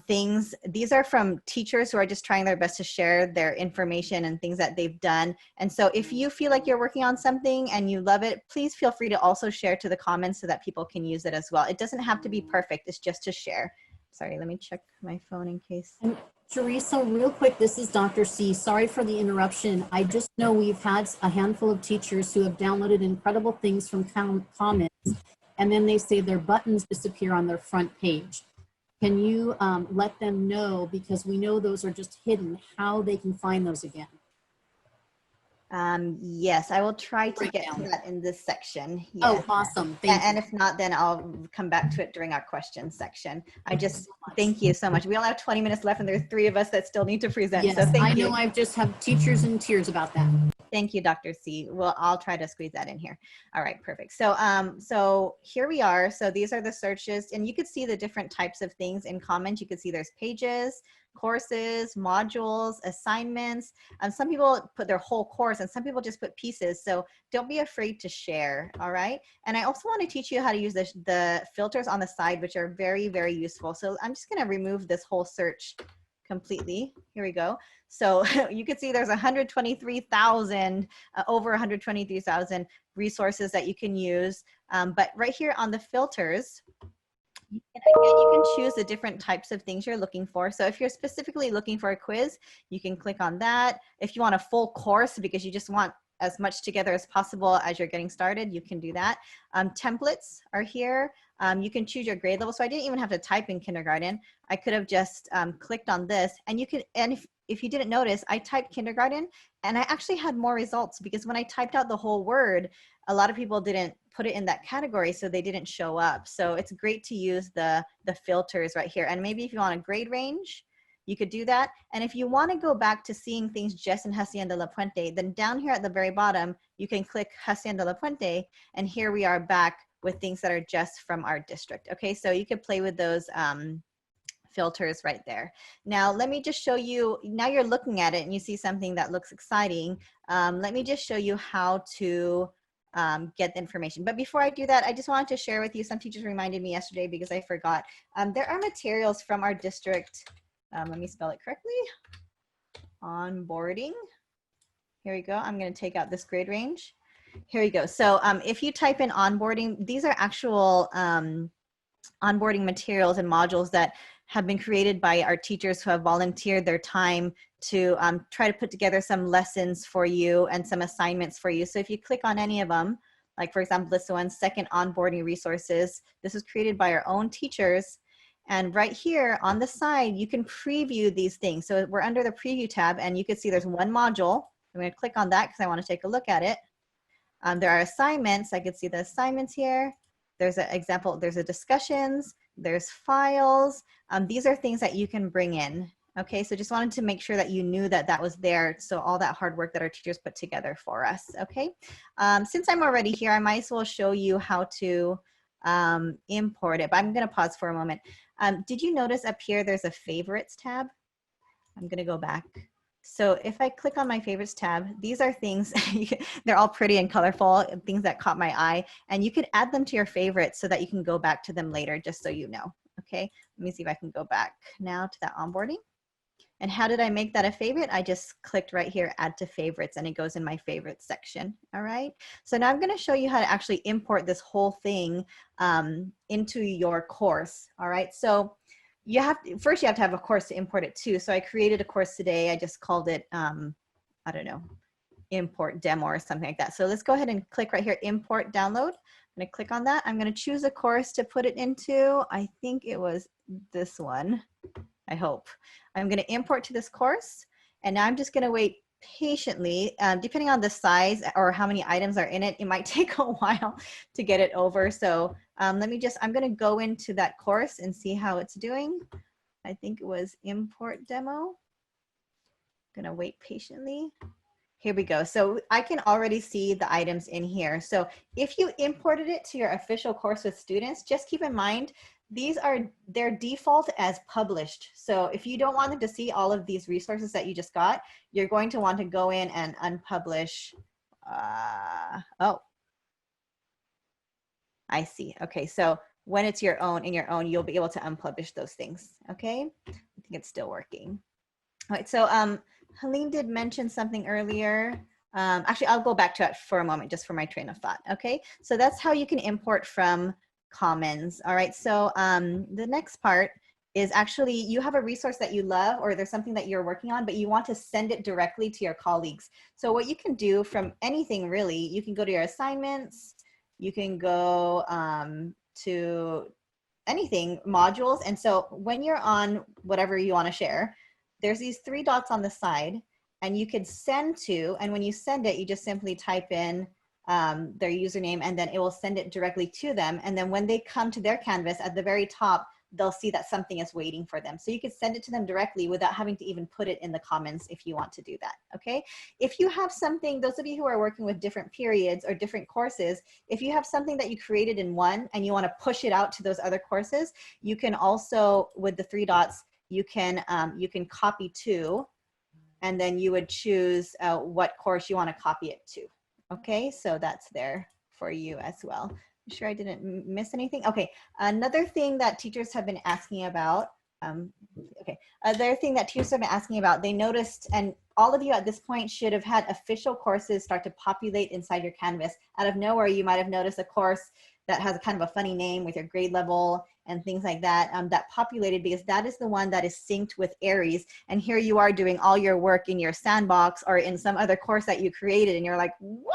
things. These are from teachers who are just trying their best to share their information and things that they've done. And so if you feel like you're working on something and you love it, please feel free to also share to the comments so that people can use it as well. It doesn't have to be perfect. It's just to share. Sorry, let me check my phone in case. And Teresa, real quick, this is Dr. C. Sorry for the interruption. I just know we've had a handful of teachers who have downloaded incredible things from comments, and then they say their buttons disappear on their front page. Can you let them know, because we know those are just hidden, how they can find those again? Yes, I will try to get to Breakdown. that in this section. Oh, Yes. awesome. Yeah, Thank and you. if not, then I'll come back to it during our questions section. Thank you so much. We only have 20 minutes left and there's 3 of us that still need to present. Yes, So I thank know you. I've just have teachers in tears about that. Thank you, Dr. C. Well, I'll try to squeeze that in here. All right, perfect. So, so here we are. So these are the searches, and you could see the different types of things in Commons. You could see there's pages, courses, modules, assignments. Some people put their whole course, and some people just put pieces. So don't be afraid to share. All right. And I also want to teach you how to use the filters on the side, which are very, very useful. So I'm just going to remove this whole search completely. Here we go. So you can see there's 123,000, over 123,000 resources that you can use. But right here on the filters, again, you can choose the different types of things you're looking for. So if you're specifically looking for a quiz, you can click on that. If you want a full course because you just want as much together as possible as you're getting started, you can do that. Templates are here. You can choose your grade level. So I didn't even have to type in kindergarten. I could have just clicked on this, and you can, and if you didn't notice, I typed kindergarten and I actually had more results, because when I typed out the whole word, a lot of people didn't put it in that category, so they didn't show up. So it's great to use the filters right here. And maybe if you want a grade range, you could do that. And if you want to go back to seeing things just in Hacienda La Puente, then down here at the very bottom, you can click Hacienda La Puente, and here we are back with things that are just from our district. Okay, so you could play with those filters right there. Now, let me just show you, now you're looking at it and you see something that looks exciting. Let me just show you how to get the information. But before I do that, I just wanted to share with you, some teachers reminded me yesterday because I forgot. There are materials from our district. Let me spell it correctly. Onboarding. Here we go. I'm going to take out this grade range. Here we go. So if you type in onboarding, these are actual onboarding materials and modules that have been created by our teachers who have volunteered their time to try to put together some lessons for you and some assignments for you. So if you click on any of them, like for example, this one, Second Onboarding Resources, this was created by our own teachers. And right here on the side, you can preview these things. So we're under the preview tab, and you can see there's one module. I'm going to click on that because I want to take a look at it. There are assignments. I can see the assignments here. There's an example, there's a discussions, there's files. These are things that you can bring in. Okay, so just wanted to make sure that you knew that that was there. So all that hard work that our teachers put together for us. Okay, since I'm already here, I might as well show you how to import it, but I'm going to pause for a moment. Did you notice up here there's a favorites tab? I'm going to go back. So if I click on my favorites tab, these are things, they're all pretty and colorful, things that caught my eye, and you could add them to your favorites so that you can go back to them later, just so you know. Okay, let me see if I can go back now to that onboarding. And how did I make that a favorite? I just clicked right here, add to favorites, and it goes in my favorites section. All right, so now I'm going to show you how to actually import this whole thing into your course. All right, so you have to, first you have to have a course to import it to. So I created a course today. I just called it, I don't know, import demo or something like that. So let's go ahead and click right here, import download. I'm going to click on that. I'm going to choose a course to put it into. I think it was this one. I hope. I'm going to import to this course. And now I'm just going to wait patiently, depending on the size or how many items are in it, it might take a while to get it over. So let me just, I'm going to go into that course and see how it's doing. I think it was import demo. Going to wait patiently. Here we go. So I can already see the items in here. So if you imported it to your official course with students, just keep in mind, these are their default as published. So if you don't want them to see all of these resources that you just got, you're going to want to go in and unpublish. Oh, I see. Okay, so when it's your own, in your own, you'll be able to unpublish those things. Okay, I think it's still working. All right, so Helene did mention something earlier. Actually, I'll go back to it for a moment, just for my train of thought. Okay, so that's how you can import from Commons. All right, so the next part is actually you have a resource that you love, or there's something that you're working on, but you want to send it directly to your colleagues. So what you can do from anything really, you can go to your assignments, you can go to anything, modules. And so when you're on whatever you want to share, there's these 3 dots on the side, and you could send to, and when you send it, you just simply type in their username, and then it will send it directly to them. And then when they come to their Canvas, at the very top, they'll see that something is waiting for them. So you could send it to them directly without having to even put it in the comments if you want to do that, okay? If you have something, those of you who are working with different periods or different courses, if you have something that you created in one and you want to push it out to those other courses, you can also, with the 3 dots, you can copy to, and then you would choose what course you want to copy it to, okay? So that's there for you as well. I'm sure I didn't miss anything. Okay, another thing that teachers have been asking about, another thing that teachers have been asking about, they noticed, and all of you at this point should have had official courses start to populate inside your Canvas. Out of nowhere, you might have noticed a course that has a kind of a funny name with your grade level and things like that, that populated because that is the one that is synced with Aries. And here you are doing all your work in your sandbox or in some other course that you created, and you're like, wow,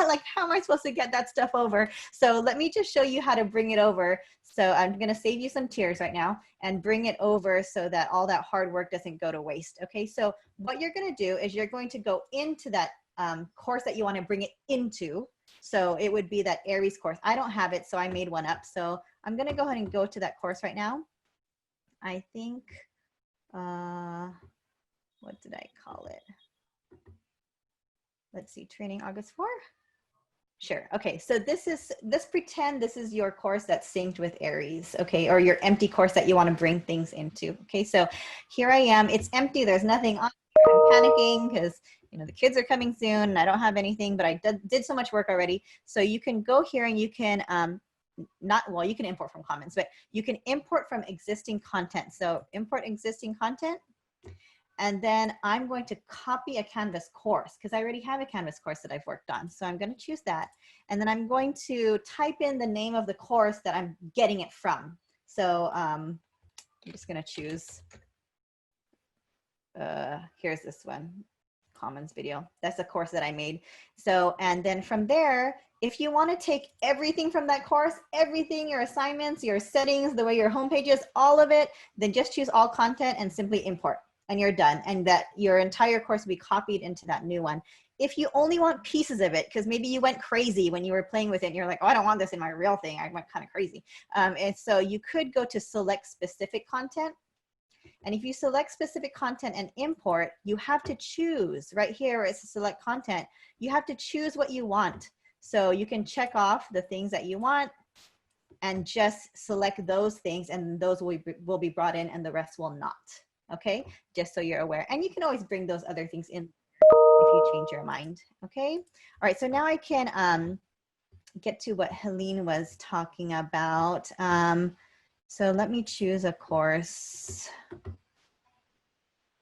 like how am I supposed to get that stuff over? So let me just show you how to bring it over. So I'm gonna save you some tears right now and bring it over so that all that hard work doesn't go to waste, okay? So what you're gonna do is you're going to go into that course that you wanna bring it into. So it would be that Aries course. I don't have it, so I made one up. So I'm gonna go ahead and go to that course right now. I think, what did I call it? Let's see, training August 4? Sure, okay, so let's pretend this is your course that's synced with Aries, okay, or your empty course that you wanna bring things into, okay? So here I am, it's empty, there's nothing on here. I'm panicking because the kids are coming soon and I don't have anything, but I did so much work already. So you can go here and you can, you can import from Commons, but you can import from existing content. So import existing content. And then I'm going to copy a Canvas course because I already have a Canvas course that I've worked on. So I'm going to choose that. And then I'm going to type in the name of the course that I'm getting it from. So I'm just going to choose, here's this one, Commons video. That's the course that I made. So, and then from there, if you want to take everything from that course, everything, your assignments, your settings, the way your homepage is, all of it, then just choose all content and simply import. And you're done. And that your entire course will be copied into that new one. If you only want pieces of it, because maybe you went crazy when you were playing with it and you're like, oh, I don't want this in my real thing. I went kind of crazy. And so you could go to select specific content. And if you select specific content and import, you have to choose right here where it's select content. You have to choose what you want. So you can check off the things that you want and just select those things, and those will be brought in and the rest will not. Okay, just so you're aware. And you can always bring those other things in if you change your mind. Okay, all right, so now I can get to what Helene was talking about. So let me choose a course.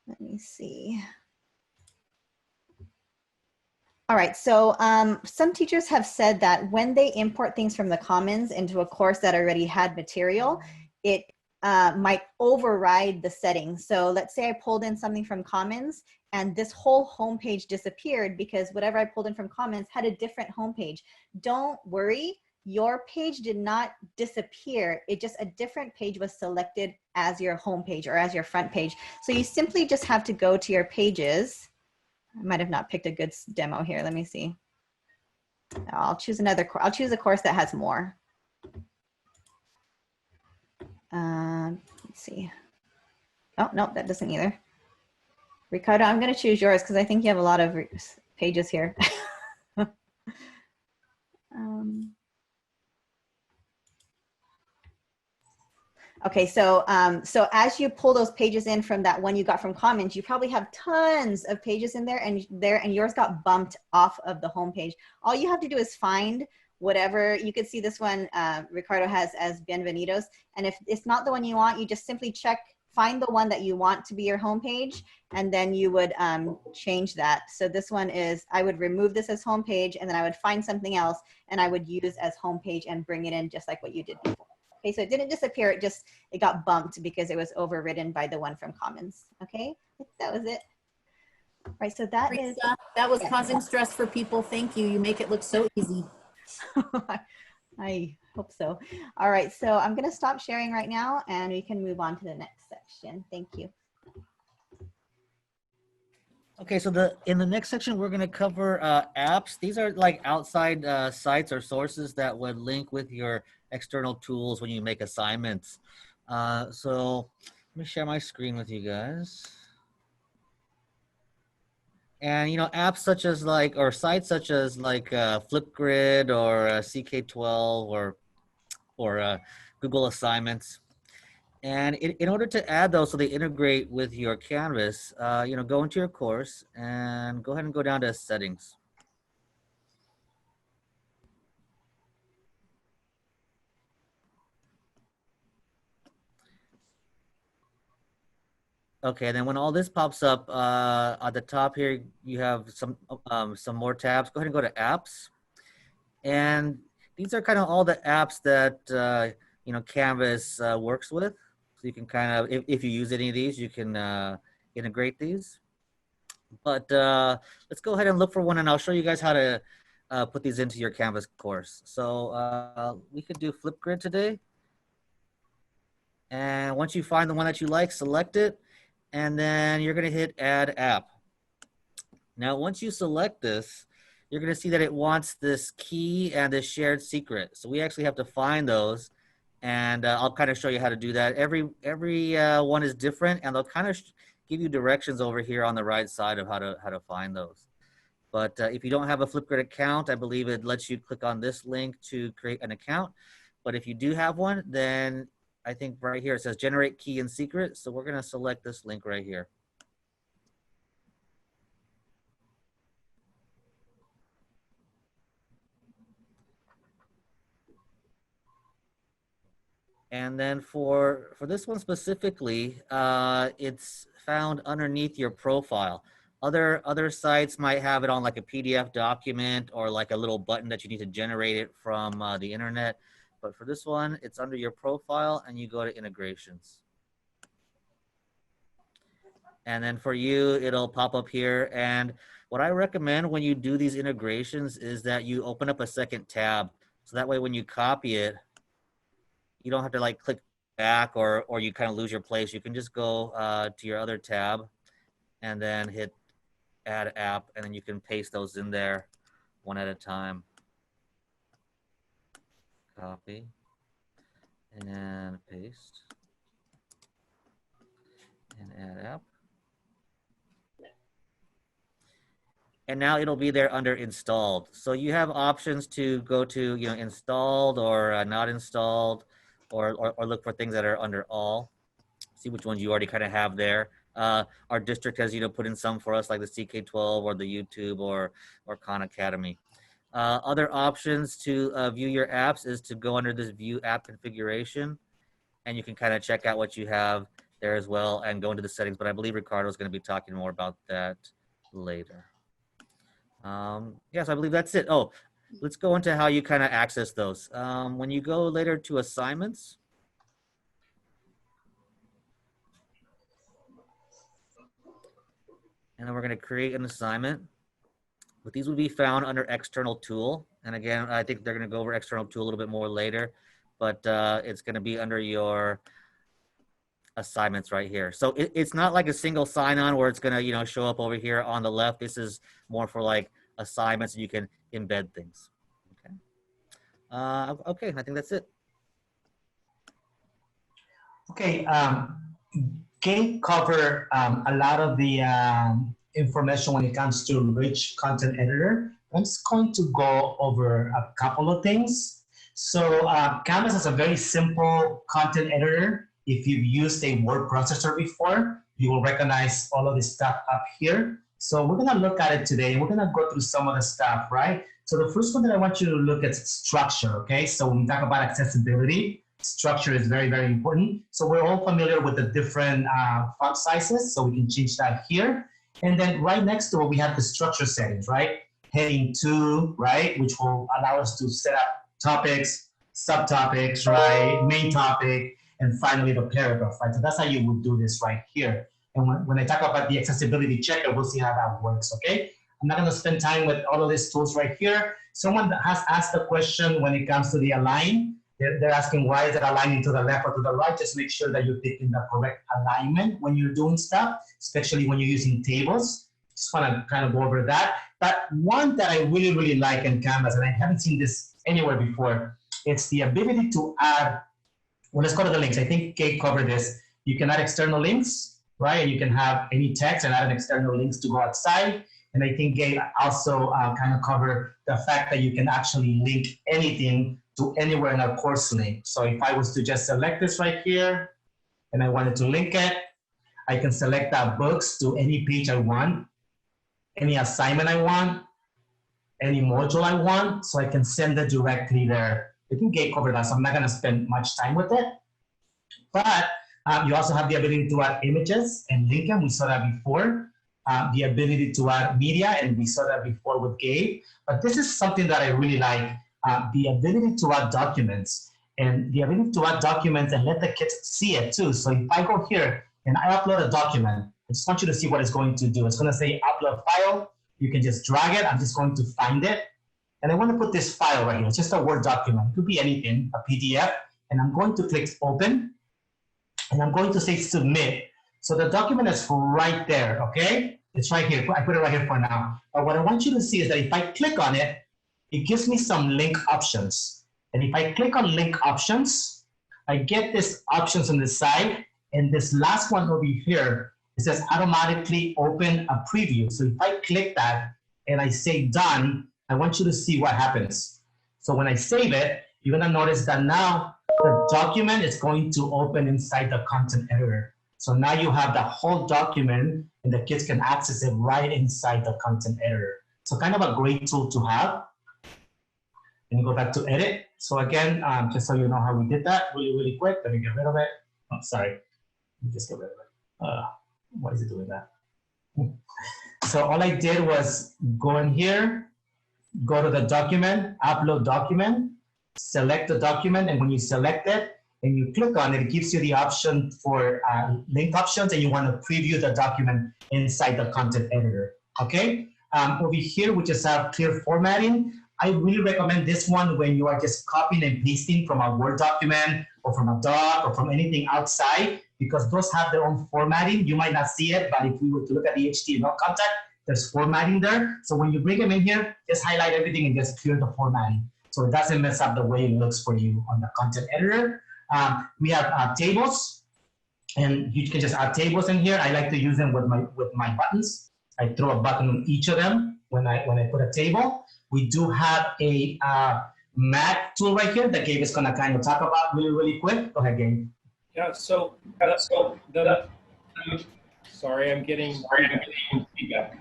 Let me see. All right, so some teachers have said that when they import things from the Commons into a course that already had material, it might override the settings. So let's say I pulled in something from Commons and this whole homepage disappeared because whatever I pulled in from Commons had a different homepage. Don't worry, your page did not disappear. It just, a different page was selected as your homepage or as your front page. So you simply just have to go to your pages. I might have not picked a good demo here. Let me see. I'll choose another, I'll choose a course that has more. Let's see. Oh, no, that doesn't either. Ricardo, I'm going to choose yours because I think you have a lot of pages here. Okay, so so as you pull those pages in from that one you got from Commons, you probably have tons of pages in there, and yours got bumped off of the home page. All you have to do is find whatever. You could see this one Ricardo has as Bienvenidos, and if it's not the one you want, you just simply check, find the one that you want to be your home page, and then you would change that. So this one is, I would remove this as home page, and then I would find something else, and I would use as home page and bring it in just like what you did before. Okay, so it didn't disappear, it got bumped because it was overridden by the one from Commons. Okay, that was it. All right, so that Teresa, is. that was causing stress for people. Thank you. You make it look so easy. I hope so. All right, so I'm going to stop sharing right now and we can move on to the next section. Thank you. Okay, so in the next section, we're going to cover apps. These are like outside sites or sources that would link with your external tools when you make assignments. So let me share my screen with you guys. And apps such as or sites such as Flipgrid or CK12 or Google Assignments. And in order to add those so they integrate with your Canvas, go into your course and go ahead and go down to settings. Okay, and then when all this pops up at the top here, you have some more tabs. Go ahead and go to apps. And these are kind of all the apps that Canvas works with. So you can kind of, if you use any of these, you can integrate these. But let's go ahead and look for one, and I'll show you guys how to put these into your Canvas course. So we could do Flipgrid today. And once you find the one that you like, select it, and then you're going to hit Add App. Now, once you select this, you're going to see that it wants this key and this shared secret. So we actually have to find those. And I'll kind of show you how to do that. Every one is different, and they'll kind of give you directions over here on the right side of how to find those. But if you don't have a Flipgrid account, I believe it lets you click on this link to create an account. But if you do have one, then I think right here it says generate key and secret. So we're going to select this link right here. And then for this one specifically, it's found underneath your profile. Other sites might have it on like a PDF document or like a little button that you need to generate it from the internet. But for this one, it's under your profile and you go to integrations. And then for you, it'll pop up here. And what I recommend when you do these integrations is that you open up a second tab. So that way when you copy it, you don't have to like click back or you kind of lose your place. You can just go to your other tab and then hit Add App, and then you can paste those in there one at a time. Copy and paste and Add App. And now it'll be there under installed. So you have options to go to installed or not installed, or look for things that are under all. See which ones you already kind of have there. Our district has put in some for us like the CK12 or the YouTube or Khan Academy. Other options to view your apps is to go under this view app configuration, and you can kind of check out what you have there as well and go into the settings. But I believe Ricardo is going to be talking more about that later. Yes, I believe that's it. Oh, let's go into how you kind of access those. When you go later to assignments, and then we're going to create an assignment. But these will be found under external tool. And again, I think they're going to go over external tool a little bit more later, but it's going to be under your assignments right here. So it's not like a single sign-on where it's going to show up over here on the left. This is more for like assignments, and you can embed things. Okay. Okay, I think that's it. Okay, Kate covered a lot of the information when it comes to rich content editor. I'm just going to go over a couple of things. So Canvas is a very simple content editor. If you've used a word processor before, you will recognize all of this stuff up here. So we're gonna look at it today. We're gonna go through some of the stuff, right? So the first one that I want you to look at is structure, okay? So when we talk about accessibility, structure is very, very important. So we're all familiar with the different font sizes, so we can change that here. And then right next to it, we have the structure settings, right? Heading 2, right? Which will allow us to set up topics, subtopics, right? Main topic, and finally the paragraph, right? So that's how you would do this right here. And when I talk about the accessibility checker, we'll see how that works, okay? I'm not gonna spend time with all of these tools right here. Someone has asked a question when it comes to the align. They're asking why is it aligning to the left or to the right. Just make sure that you're picking the correct alignment when you're doing stuff, especially when you're using tables. Just want to kind of go over that. But one that I really, really like in Canvas, and I haven't seen this anywhere before, it's the ability to add, well, let's go to the links. I think Kate covered this. You can add external links, right? And you can have any text and add an external links to go outside. And I think Gabe also kind of covered the fact that you can actually link anything to anywhere in our course link. So if I was to just select this right here and I wanted to link it, I can select that books to any page I want, any assignment I want, any module I want, so I can send it directly there. I think Gabe covered that, so I'm not gonna spend much time with it. But you also have the ability to add images and link them. We saw that before. The ability to add media, and we saw that before with Gabe. But this is something that I really like, the ability to add documents. And the ability to add documents and let the kids see it too. So if I go here and I upload a document, I just want you to see what it's going to do. It's gonna say upload file. You can just drag it. I'm just going to find it. And I want to put this file right here. It's just a Word document. It could be anything, a PDF. And I'm going to click open. And I'm going to say submit. So the document is right there, okay? It's right here. I put it right here for now. But what I want you to see is that if I click on it, it gives me some link options. And if I click on link options, I get this options on the side. And this last one over here, it says automatically open a preview. So if I click that and I say done, I want you to see what happens. So when I save it, you're gonna notice that now the document is going to open inside the content editor. So now you have the whole document and the kids can access it right inside the content editor. So kind of a great tool to have. And go back to edit. So again, just so you know how we did that really, really quick. Let me get rid of it. Oh, sorry. Let me just get rid of it. Why is it doing that? So all I did was go in here, go to the document, upload document, select the document, and when you select it and you click on it, it gives you the option for link options, and you want to preview the document inside the content editor, okay? Over here, we just have clear formatting. I really recommend this one when you are just copying and pasting from a Word document or from a doc or from anything outside, because those have their own formatting. You might not see it, but if we were to look at the HTML content, there's formatting there. So when you bring them in here, just highlight everything and just clear the formatting, so it doesn't mess up the way it looks for you on the content editor. We have tables, and you can just add tables in here. I like to use them with my buttons. I throw a button on each of them when I put a table. We do have a Mac tool right here that Gabe is gonna kind of talk about really, really quick. Go ahead, Gabe. Yeah, sorry, I'm getting feedback.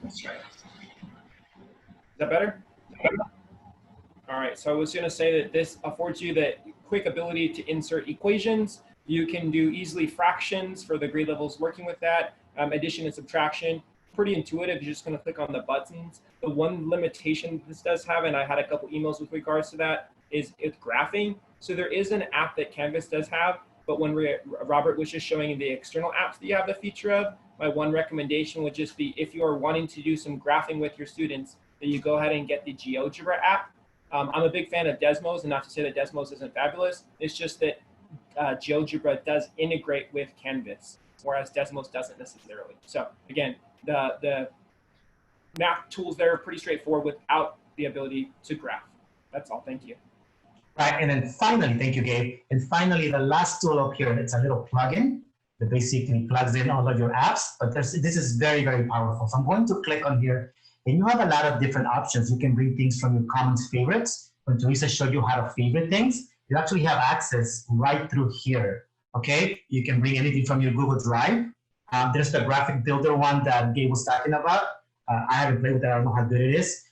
Is that better? All right, so I was gonna say that this affords you the quick ability to insert equations. You can do easily fractions for the grade levels working with that, addition and subtraction. Pretty intuitive, you're just gonna click on the buttons. The one limitation this does have, and I had a couple emails with regards to that, is it's graphing. So there is an app that Canvas does have, but when Robert was just showing the external apps that you have the feature of, my one recommendation would just be, if you are wanting to do some graphing with your students, that you go ahead and get the GeoGebra app. I'm a big fan of Desmos, and not to say that Desmos isn't fabulous. It's just that GeoGebra does integrate with Canvas, whereas Desmos doesn't necessarily. So again, the math tools there are pretty straightforward without the ability to graph. That's all. Thank you. Right, and then finally, thank you, Gabe. And finally, the last tool up here, it's a little plugin that basically plugs in all of your apps. But this is very, very powerful. So I'm going to click on here, and you have a lot of different options. You can bring things from your Commons favorites. When Teresa showed you how to favorite things, you actually have access right through here. Okay, you can bring anything from your Google Drive. There's the graphic builder one that Gabe was talking about. I haven't played with that. I don't know how good it is.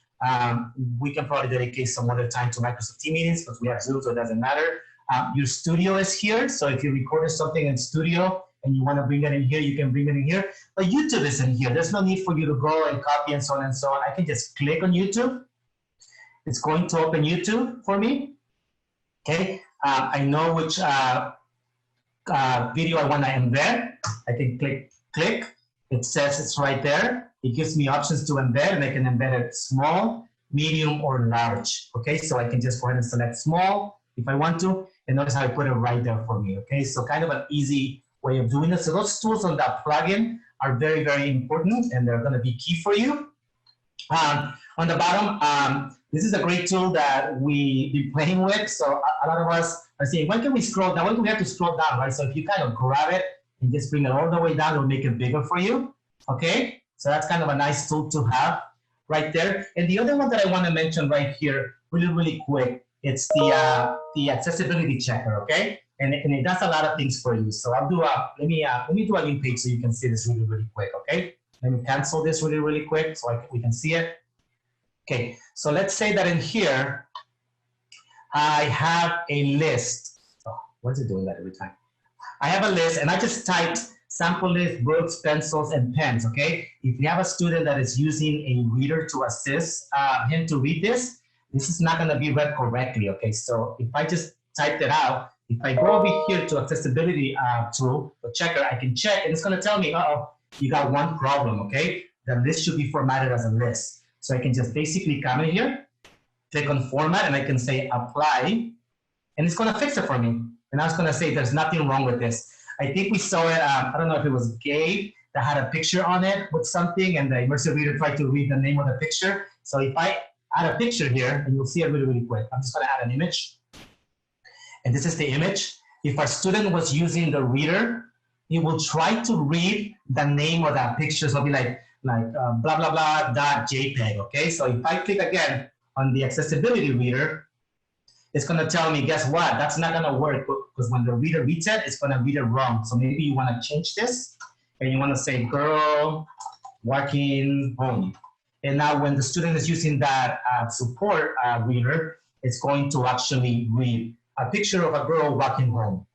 We can probably dedicate some other time to Microsoft Teams meetings, because we have Zoom, so it doesn't matter. Your studio is here. So if you recorded something in studio and you want to bring it in here, you can bring it in here. But YouTube is in here. There's no need for you to go and copy and so on and so on. I can just click on YouTube. It's going to open YouTube for me. Okay. I know which video I want to embed. I can click. It says it's right there. It gives me options to embed, and I can embed it small, medium, or large. Okay, so I can just go ahead and select small if I want to, and notice how I put it right there for me. Okay, so kind of an easy way of doing it. So those tools on that plugin are very, very important, and they're going to be key for you. On the bottom, this is a great tool that we've been playing with. So a lot of us are saying, when can we scroll down? When do we have to scroll down, right? So if you kind of grab it and just bring it all the way down, it'll make it bigger for you. Okay, so that's kind of a nice tool to have right there. And the other one that I want to mention right here, really, really quick, it's the accessibility checker. Okay, and it does a lot of things for you. So I'll do let me do a link page so you can see this really, really quick. Okay, let me cancel this really, really quick so we can see it. Okay, so let's say that in here, I have a list. Oh, why is it doing that every time? I have a list, and I just typed sample list, books, pencils, and pens, okay? If you have a student that is using a reader to assist him to read this is not gonna be read correctly, okay? So if I just typed it out, if I go over here to accessibility tool, the checker, I can check, and it's gonna tell me, uh-oh, you got one problem, okay? The list should be formatted as a list. So I can just basically come in here, click on format, and I can say apply, and it's gonna fix it for me. And I was gonna say there's nothing wrong with this. I think we saw it, I don't know if it was Gabe that had a picture on it with something, and the Immersive Reader tried to read the name of the picture. So if I add a picture here, and you'll see it really, really quick. I'm just gonna add an image. And this is the image. If our student was using the reader, it will try to read the name of that picture. So it'll be like blah, blah, blah, .jpeg, okay? So if I click again on the accessibility reader, it's gonna tell me, guess what? That's not gonna work, because when the reader reads it, it's gonna read it wrong. So maybe you wanna change this, and you wanna say girl walking home. And now when the student is using that support reader, it's going to actually read a picture of a girl walking home.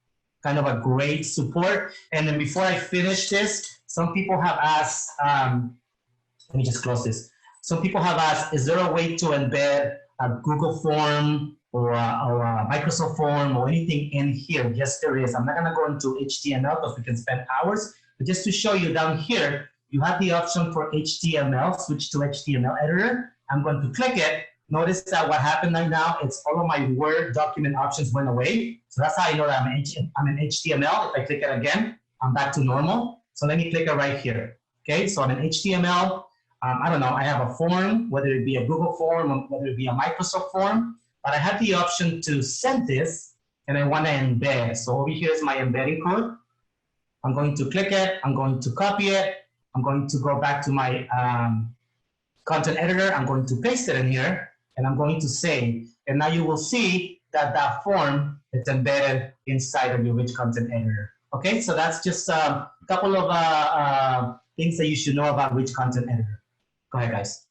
Kind of a great support. And then before I finish this, some people have asked, let me just close this. Some people have asked, is there a way to embed a Google form or a Microsoft form or anything in here? Yes, there is. I'm not gonna go into HTML because we can spend hours, but just to show you down here, you have the option for HTML, switch to HTML editor. I'm going to click it. Notice that what happened right now, it's all of my Word document options went away. So that's how I know that I'm in HTML. If I click it again, I'm back to normal. So let me click it right here. Okay, so I'm in HTML. I don't know, I have a form, whether it be a Google form or whether it be a Microsoft form, but I have the option to send this and I want to embed. So over here is my embedding code. I'm going to click it, I'm going to copy it, I'm going to go back to my content editor, I'm going to paste it in here, and I'm going to save. And now you will see that that form is embedded inside of your rich content editor. Okay, so that's just a couple of things that you should know about rich content editor. Go ahead, guys.